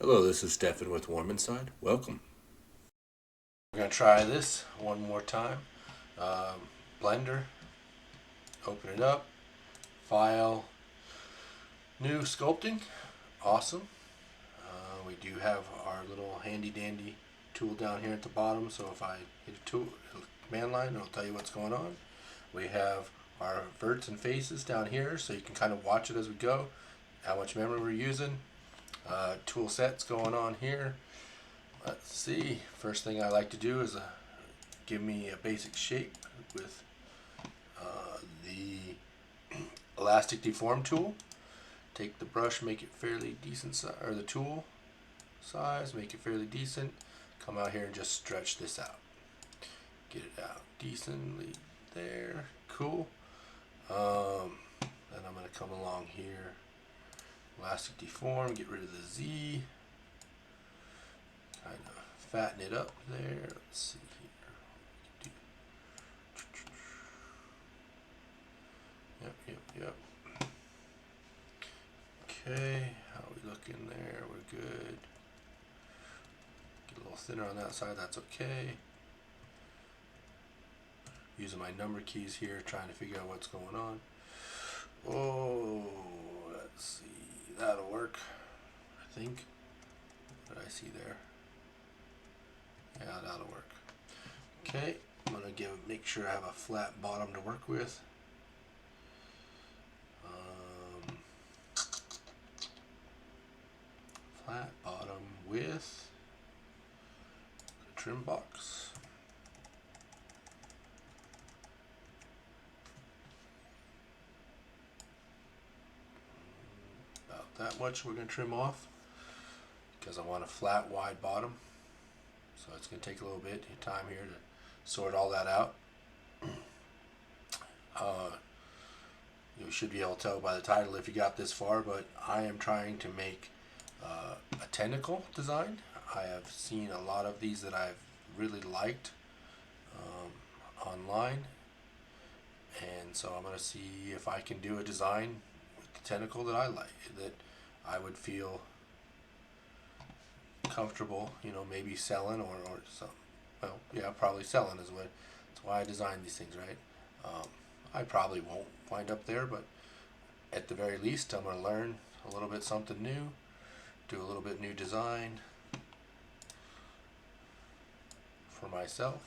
Hello, this is Stefan with Warm Inside. Welcome. We're going to try this one more time. Um, Blender, open it up, file, new sculpting, awesome. We do have our little handy dandy tool down here at the bottom, so if I hit a tool, command line, it'll tell you what's going on. We have our verts and faces down here, so you can kind of watch it as we go, how much memory we're using. Tool sets going on here. Let's see. First thing I like to do is give me a basic shape with the elastic deform tool. Take the brush, make it fairly decent, or the tool size, make it fairly decent. Come out here and just stretch this out. Get it out decently there. Cool. Then I'm going to come along here. Elastic deform, get rid of the Z. Kind of fatten it up there. Let's see here. Yep. Okay, how are we looking there? We're good. Get a little thinner on that side, that's okay. Using my number keys here, trying to figure out what's going on. Oh, let's see. That'll work, I think. What did I see there? Yeah, that'll work. Okay, I'm gonna make sure I have a flat bottom to work with. Flat bottom with a trim box. About that much we're gonna trim off because I want a flat, wide bottom. So it's going to take a little bit of time here to sort all that out. You should be able to tell by the title if you got this far, but I am trying to make a tentacle design. I have seen a lot of these that I've really liked online, and so I'm going to see if I can do a design with the tentacle that I like, that I would feel comfortable, maybe selling or some. Well, yeah, probably selling is what. That's why I designed these things, right? I probably won't wind up there, but at the very least, I'm going to learn a little bit something new, do a little bit new design for myself.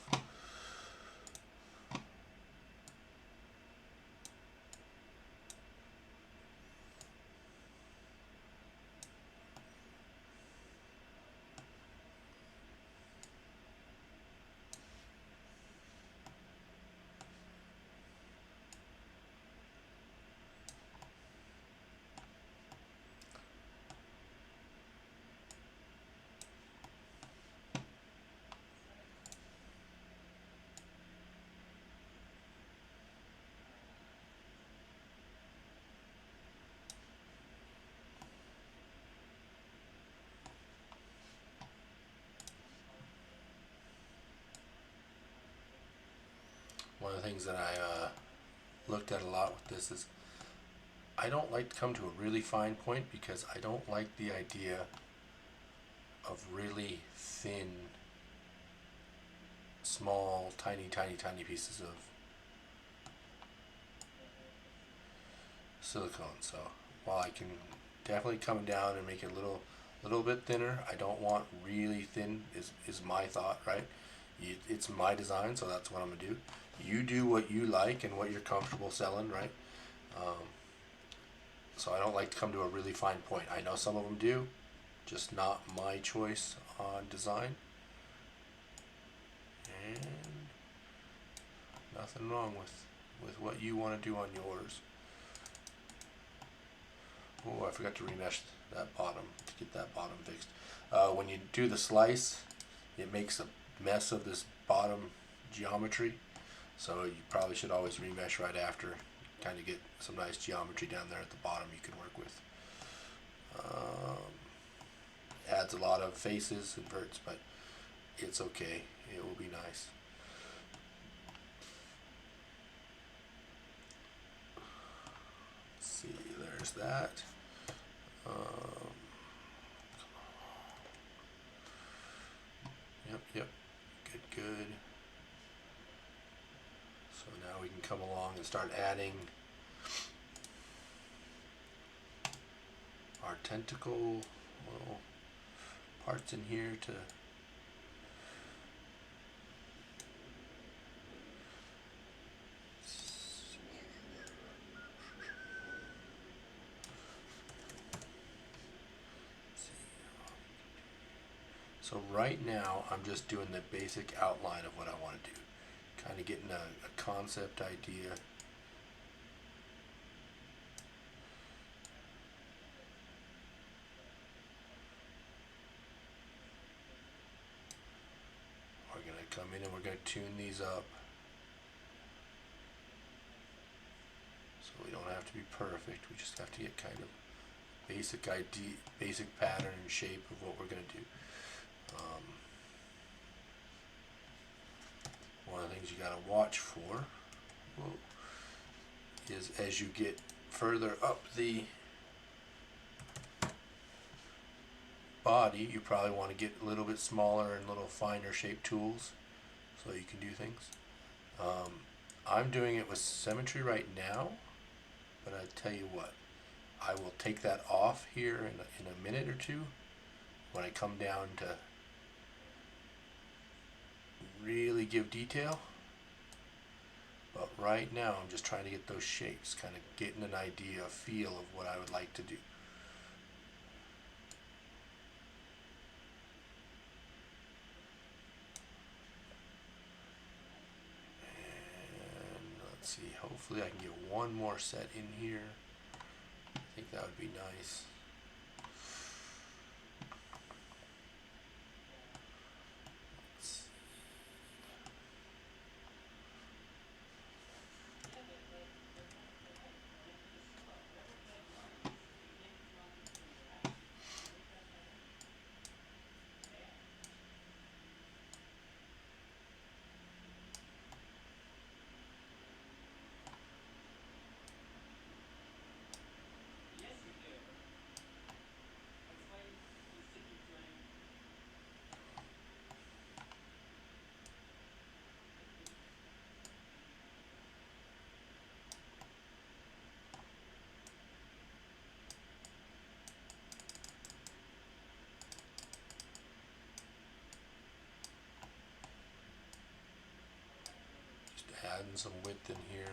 One of the things that I looked at a lot with this is I don't like to come to a really fine point because I don't like the idea of really thin, small, tiny pieces of silicone. So while I can definitely come down and make it a little bit thinner, I don't want really thin. Is my thought, right? It's my design, so that's what I'm gonna do. You do what you like and what you're comfortable selling, right? Um, so I don't like to come to a really fine point. I know some of them do, just not my choice on design. And nothing wrong with what you want to do on yours. Oh, I forgot to remesh that bottom to get that bottom fixed. When you do the slice, it makes a mess of this bottom geometry. So you probably should always remesh right after. Kind of get some nice geometry down there at the bottom you can work with. Adds a lot of faces and verts, but it's okay. It will be nice. Let's see, there's that. Yep, good. So now we can come along and start adding our tentacle little parts in here to So right now I'm just doing the basic outline of what I want to do. Kind of getting a concept idea. We're going to come in and we're going to tune these up. So we don't have to be perfect. We just have to get kind of basic idea, basic pattern and shape of what we're going to do. One of the things you got to watch for is as you get further up the body, you probably want to get a little bit smaller and little finer shaped tools so you can do things. I'm doing it with symmetry right now, but I tell you what, I will take that off here in a minute or two when I come down to really give detail. But right now I'm just trying to get those shapes, kind of getting an idea, a feel of what I would like to do. And let's see, hopefully I can get one more set in here. I think that would be nice. Adding some width in here.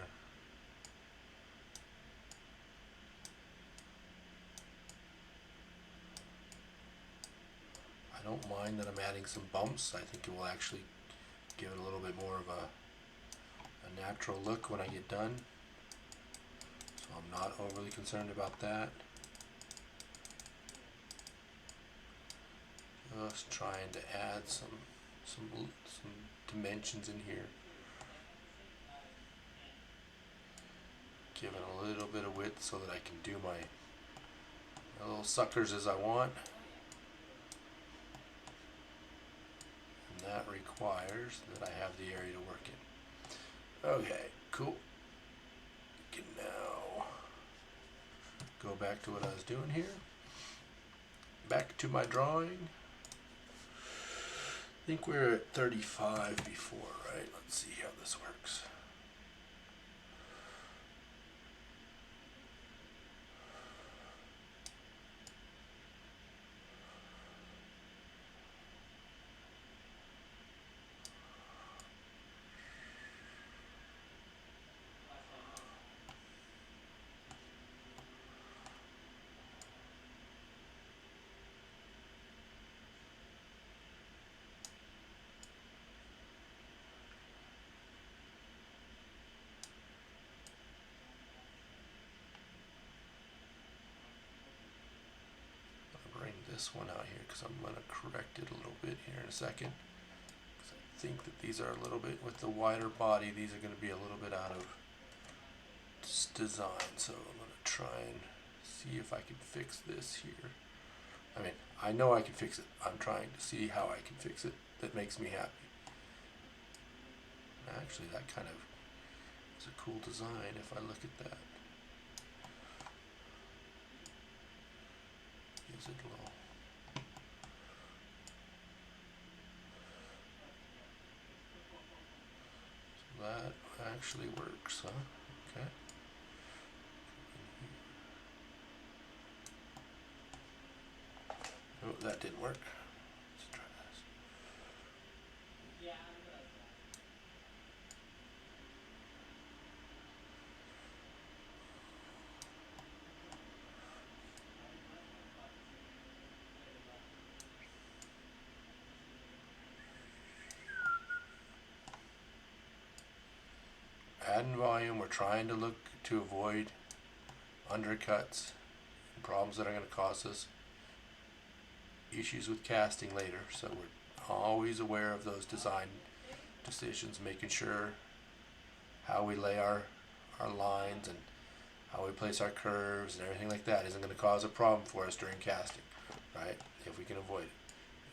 I don't mind that I'm adding some bumps. I think it will actually give it a little bit more of a natural look when I get done. So I'm not overly concerned about that. Just trying to add some dimensions in here. Give it a little bit of width so that I can do my little suckers as I want. And that requires that I have the area to work in. Okay, cool. Can now go back to what I was doing here. Back to my drawing. I think we're at 35 before, right? Let's see how this works. This one out here because I'm going to correct it a little bit here in a second. Because I think that these are a little bit, with the wider body, these are going to be a little bit out of design. So I'm going to try and see if I can fix this here. I mean, I know I can fix it. I'm trying to see how I can fix it that makes me happy. Actually, that kind of is a cool design if I look at that. Gives it a little actually works, huh? Okay. Oh, that didn't work. Let's try this. Adding volume, we're trying to look to avoid undercuts, problems that are going to cause us issues with casting later. So we're always aware of those design decisions, making sure how we lay our lines and how we place our curves and everything like that isn't going to cause a problem for us during casting, right? If we can avoid it.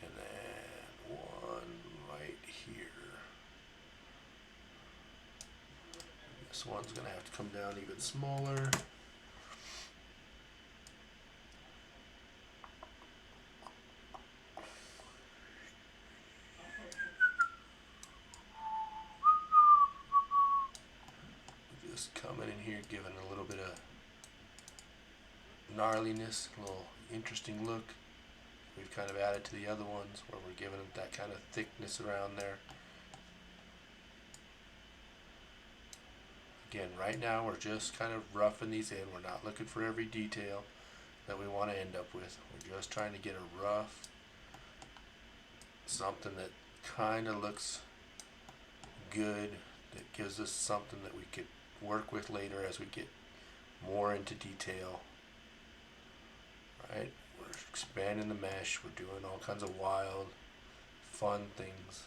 And then one right here. This one's going to have to come down even smaller. Just coming in here, giving a little bit of gnarliness, a little interesting look. We've kind of added to the other ones where we're giving it that kind of thickness around there. Again, right now we're just kind of roughing these in. We're not looking for every detail that we want to end up with. We're just trying to get a rough, something that kind of looks good, that gives us something that we could work with later as we get more into detail. Right? We're expanding the mesh. We're doing all kinds of wild, fun things.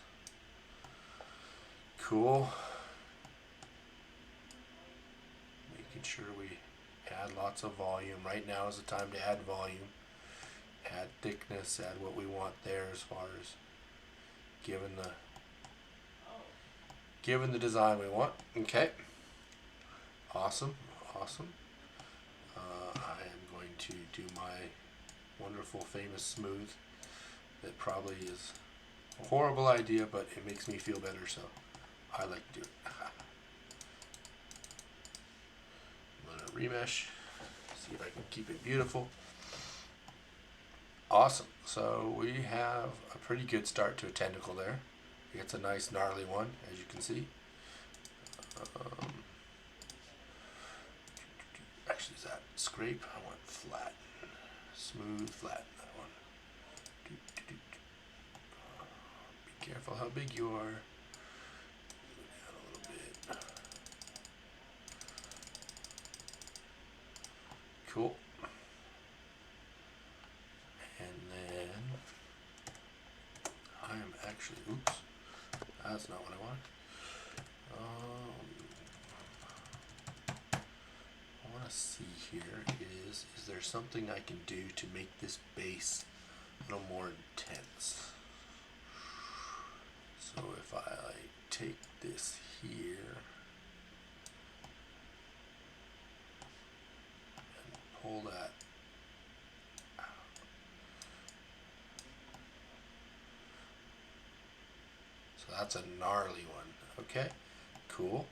Cool. Making sure we add lots of volume. Right now is the time to add volume, add thickness, add what we want there as far as given the design we want. Okay. Awesome. I am going to do my wonderful, famous smooth. That probably is a horrible idea, but it makes me feel better, so I like to do it. I'm going to remesh, see if I can keep it beautiful. Awesome. So we have a pretty good start to a tentacle there. It's a nice gnarly one, as you can see. Actually, is that scrape? I want flat. Smooth, flat, that one. Be careful how big you are. Down a little bit. Cool. And then I am actually, oops, that's not what I want. I want to see here is there something I can do to make this base a little more intense? So if I take this here and pull that out. So that's a gnarly one. Okay, cool.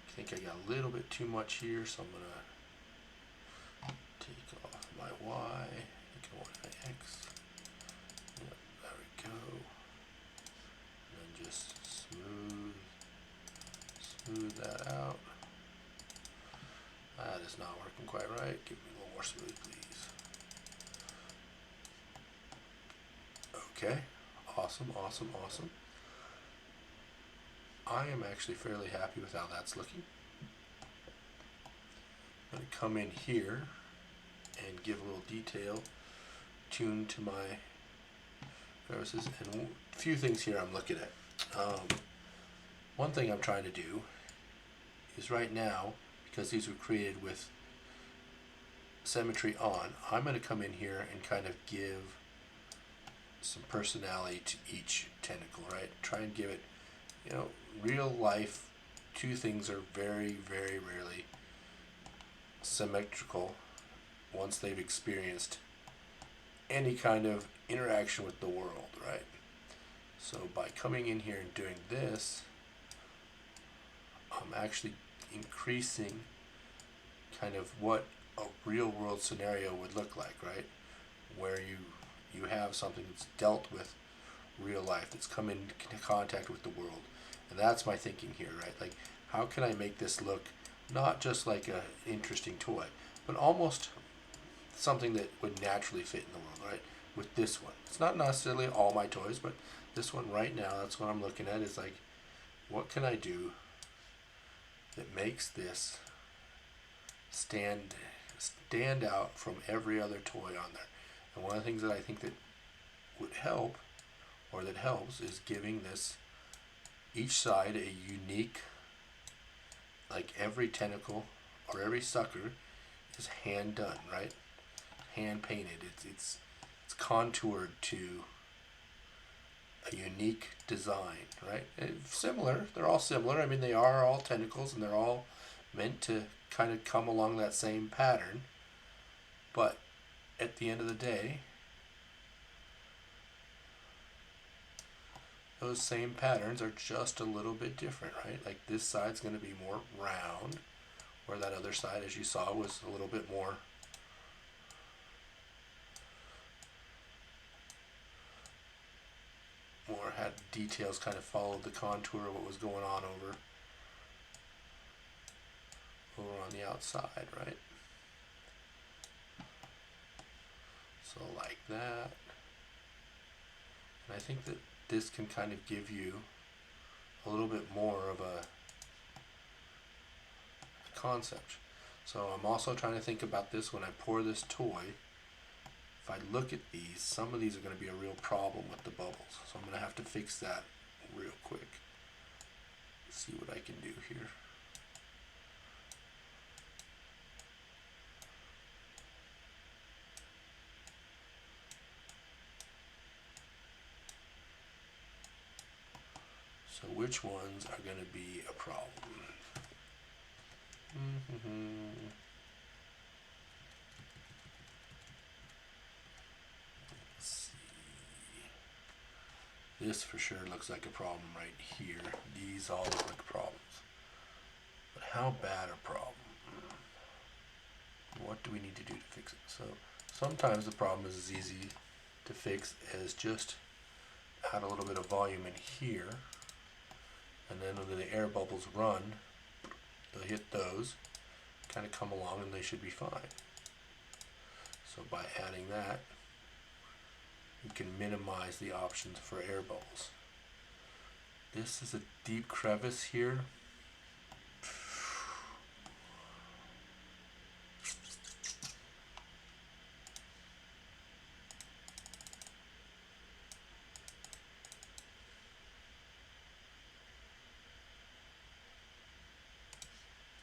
I think I got a little bit too much here, so I'm gonna take off my Y, take away my X. Yep, there we go. And then just smooth that out. That is not working quite right. Give me a little more smooth, please. Okay, awesome. I am actually fairly happy with how that's looking. I'm going to come in here and give a little detail, tune to my crevices, and a few things here I'm looking at. One thing I'm trying to do is right now, because these were created with symmetry on, I'm going to come in here and kind of give some personality to each tentacle, right? Try and give it, real life, two things are very, very rarely symmetrical once they've experienced any kind of interaction with the world, right? So by coming in here and doing this, actually increasing kind of what a real world scenario would look like, right? Where you have something that's dealt with real life, that's come into contact with the world. And that's my thinking here, right? Like, how can I make this look not just like a interesting toy, but almost something that would naturally fit in the world, right? With this one, it's not necessarily all my toys, but this one right now, that's what I'm looking at, is like, what can I do that makes this stand out from every other toy on there? And one of the things that I think that would help, or that helps, is giving this each side a unique, like every tentacle or every sucker is hand done, right? Hand painted. It's contoured to a unique design, right? Similar. They're all similar. I mean, they are all tentacles, and they're all meant to kind of come along that same pattern. But at the end of the day, those same patterns are just a little bit different, right? Like this side's going to be more round, where that other side, as you saw, was a little bit more had details, kind of followed the contour of what was going on over on the outside, right? So like that. And I think that this can kind of give you a little bit more of a concept. So I'm also trying to think about this when I pour this toy. If I look at these, some of these are going to be a real problem with the bubbles. So I'm going to have to fix that real quick. See what I can do here. So which ones are going to be a problem? Let's see. This for sure looks like a problem right here. These all look like problems. But how bad a problem? What do we need to do to fix it? So sometimes the problem is as easy to fix as just add a little bit of volume in here, and then when the air bubbles run, they'll hit those, kind of come along, and they should be fine. So by adding that, you can minimize the options for air bubbles. This is a deep crevice here.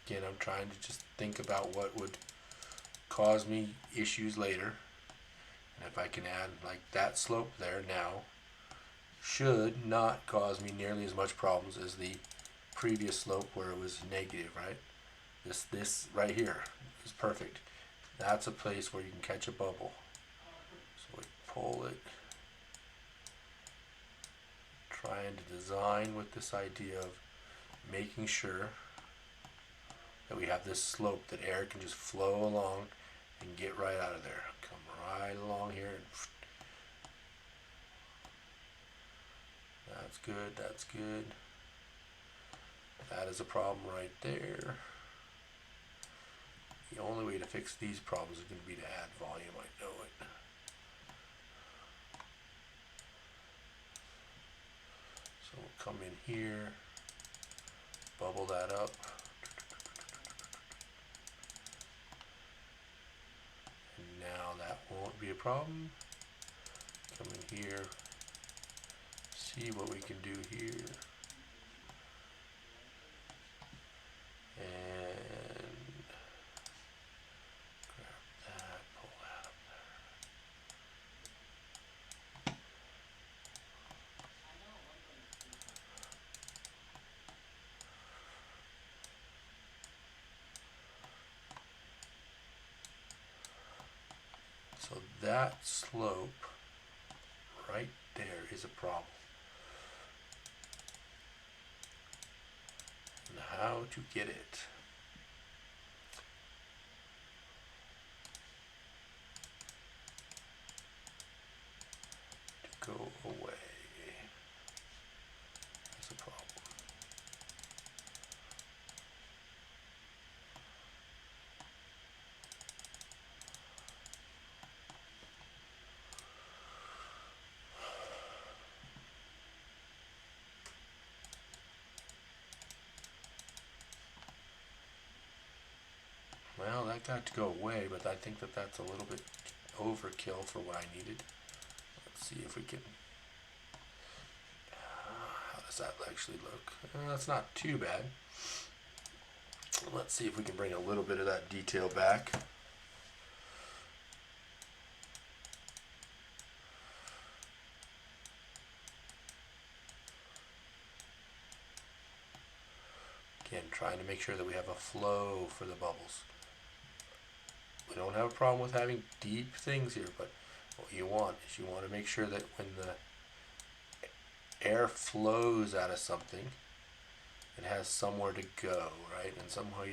Again, I'm trying to just think about what would cause me issues later. And if I can add like that slope there now, should not cause me nearly as much problems as the previous slope where it was negative, right? This right here is perfect. That's a place where you can catch a bubble. So we pull it, trying to design with this idea of making sure that we have this slope that air can just flow along and get right out of there. Come right along here. That's good, that's good. That is a problem right there. The only way to fix these problems is going to be to add volume, I know it. So we'll come in here, bubble that up. And now that won't be a problem. Come in here, see what we can do here. And grab that, pull that up there. So that slope right there is a problem. And how to get it to go away. That's a problem. Well, that got to go away, but I think that that's a little bit overkill for what I needed. Let's see if we can. How does that actually look? That's not too bad. Let's see if we can bring a little bit of that detail back. Again, trying to make sure that we have a flow for the bubbles. We don't have a problem with having deep things here, but what you want is you want to make sure that when the air flows out of something, it has somewhere to go, right? And somehow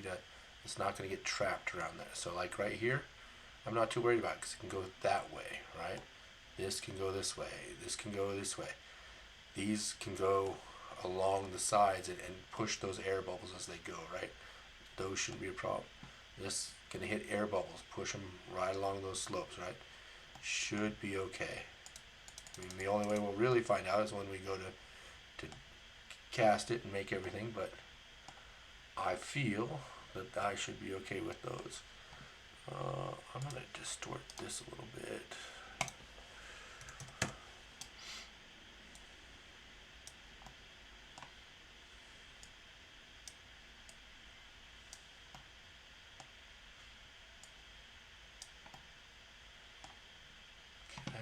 it's not going to get trapped around there. So like right here, I'm not too worried about it because it can go that way, right? This can go this way. This can go this way. These can go along the sides and push those air bubbles as they go, right? Those shouldn't be a problem. This can hit air bubbles, push them right along those slopes, right? Should be okay. I mean, the only way we'll really find out is when we go to cast it and make everything, but I feel that I should be okay with those. I'm going to distort this a little bit. Okay.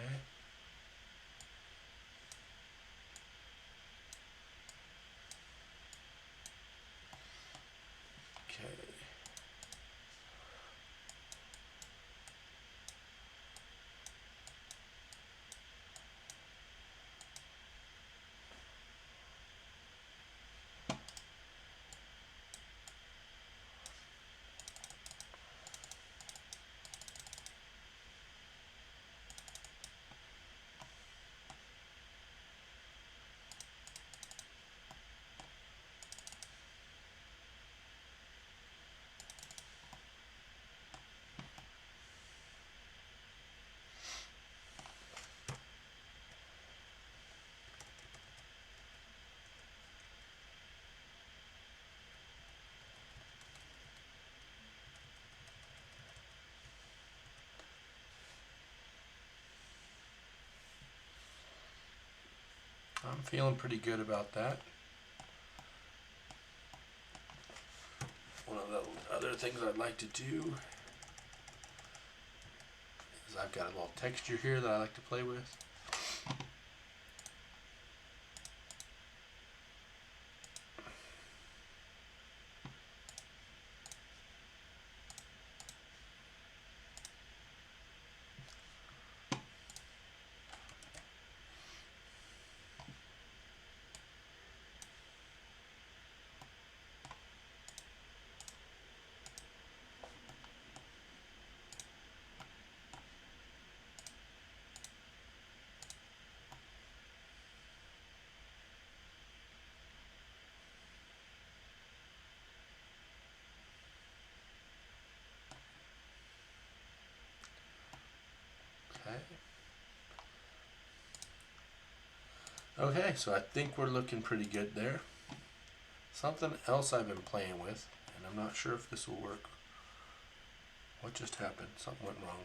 Okay. I'm feeling pretty good about that. One of the other things I'd like to do is I've got a little texture here that I like to play with. Okay, so I think we're looking pretty good there. Something else I've been playing with, and I'm not sure if this will work. What just happened? Something went wrong.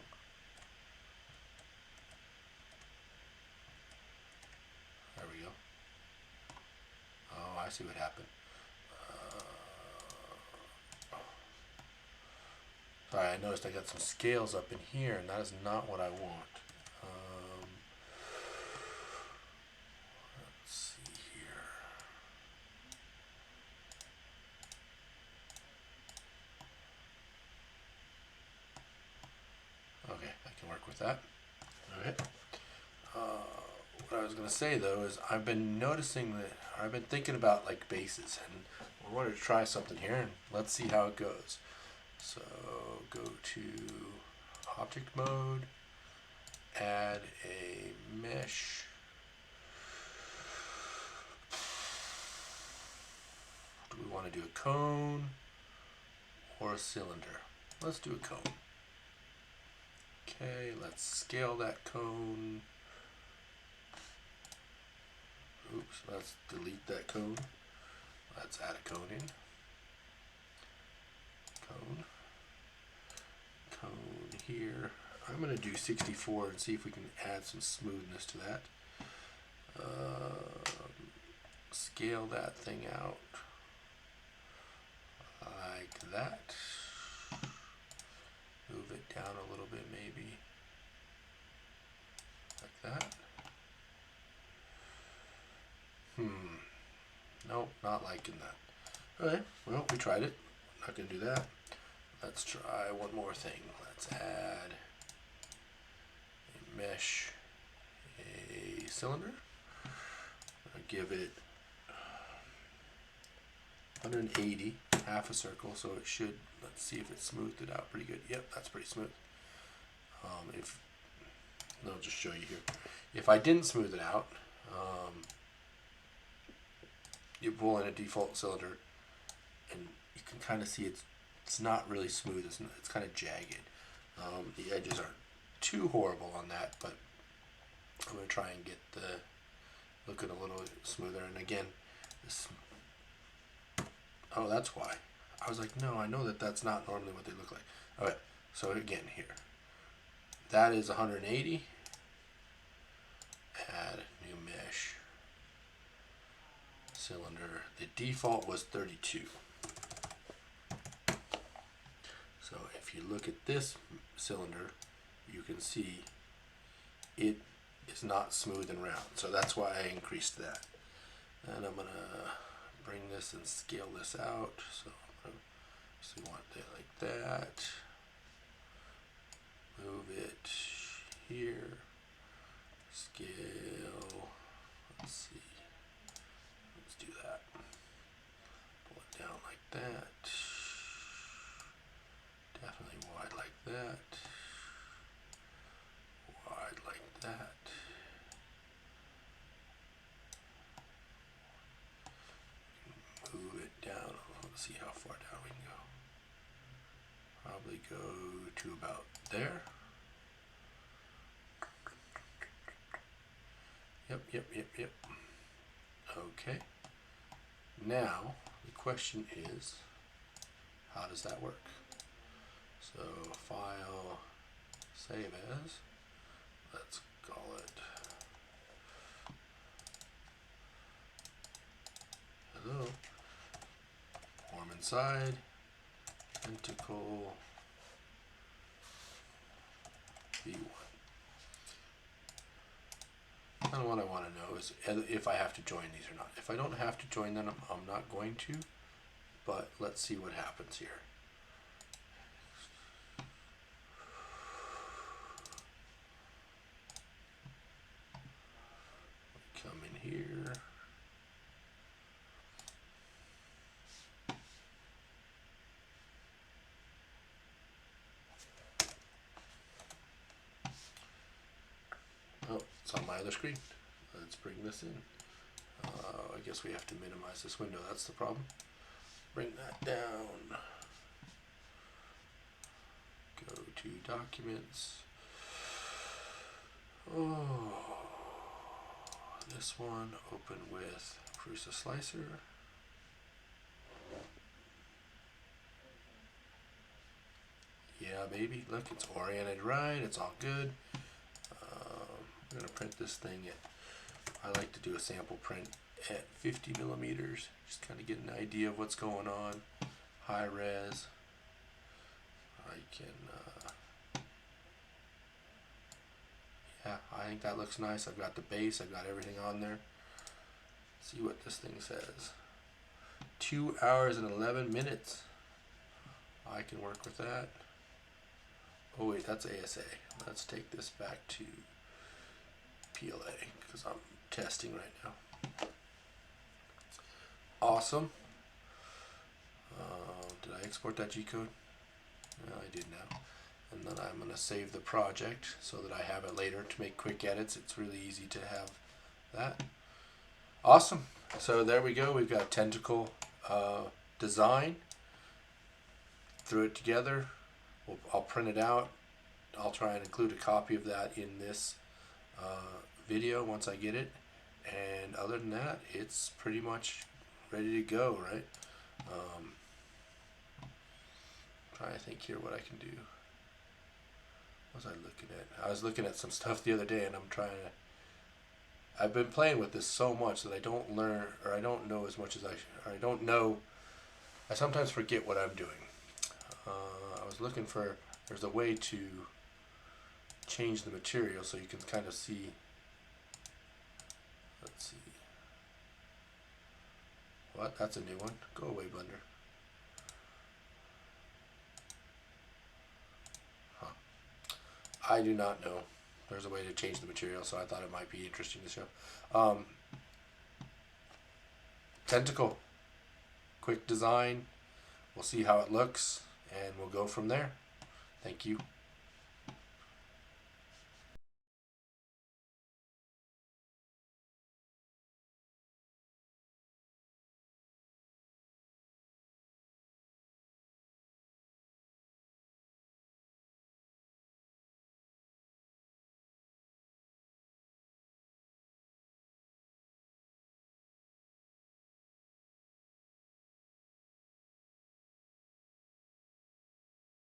There we go. Oh, I see what happened. Sorry, I noticed I got some scales up in here, and that is not what I want. Let's see here. Okay, I can work with that. Okay. What I was going to say though is I've been noticing that, or I've been thinking about like bases, and I wanted to try something here, and let's see how it goes. So go to object mode, add a mesh. Do we want to do a cone or a cylinder? Let's do a cone. Okay, let's scale that cone. Oops, let's delete that cone. Let's add a cone in. Cone here. I'm going to do 64 and see if we can add some smoothness to that. Scale that thing out like that. Move it down a little bit maybe. Like that. Nope, not liking that. Okay, well, we tried it. Not going to do that. Let's try one more thing. Let's add a mesh, a cylinder. I'll give it 180, half a circle, so it should, let's see if it smoothed it out pretty good. Yep, that's pretty smooth. I'll just show you here. If I didn't smooth it out, you pull in a default cylinder and you can kind of see it's not really smooth. It's kind of jagged. The edges aren't too horrible on that, but I'm going to try and get the looking a little smoother. And again, this, oh, that's why. I was like, no, I know that that's not normally what they look like. Okay, so again here, that is 180. Add new mesh, cylinder. The default was 32. So if you look at this cylinder, you can see it is not smooth and round. So that's why I increased that. And I'm going to bring this and scale this out. So I'm going to want it like that. Move it here. Scale. Let's see. Let's do that. Pull it down like that. Definitely wide like that. Wide like that. Move it down. Let's see how far down we can go. Probably go to about there. Yep. Okay. Now, the question is, how does that work? So, file, save as, let's call it hello, form inside, tentacle V1. And what I want to know is if I have to join these or not. If I don't have to join them, I'm not going to, but let's see what happens here. Come in here. Oh, it's on my other screen. Let's bring this in. I guess we have to minimize this window. That's the problem. Bring that down. Go to documents. Oh, this one open with Prusa Slicer. Yeah, baby. Look, it's oriented right. It's all good. I'm going to print this thing I like to do a sample print at 50 millimeters. Just kind of get an idea of what's going on. High res. I can, yeah, I think that looks nice. I've got the base. I've got everything on there. Let's see what this thing says. 2 hours and 11 minutes. I can work with that. Oh wait, that's ASA. Let's take this back to PLA because I'm testing right now. Awesome. I export that G-code? No, I did now. And then I'm going to save the project so that I have it later to make quick edits. It's really easy to have that. Awesome. So there we go. We've got tentacle design. Threw it together. I'll print it out. I'll try and include a copy of that in this video once I get it. And other than that, it's pretty much ready to go, right? Trying to think here what I can do. What was I looking at? I was looking at some stuff the other day, and I've been playing with this so much that I don't learn, or I don't know as much as or I don't know. I sometimes forget what I'm doing. I was looking for, there's a way to change the material so you can kind of see. Let's see. What? That's a new one. Go away, Blender. Huh. I do not know. There's a way to change the material, so I thought it might be interesting to show. Tentacle. Quick design. We'll see how it looks, and we'll go from there. Thank you.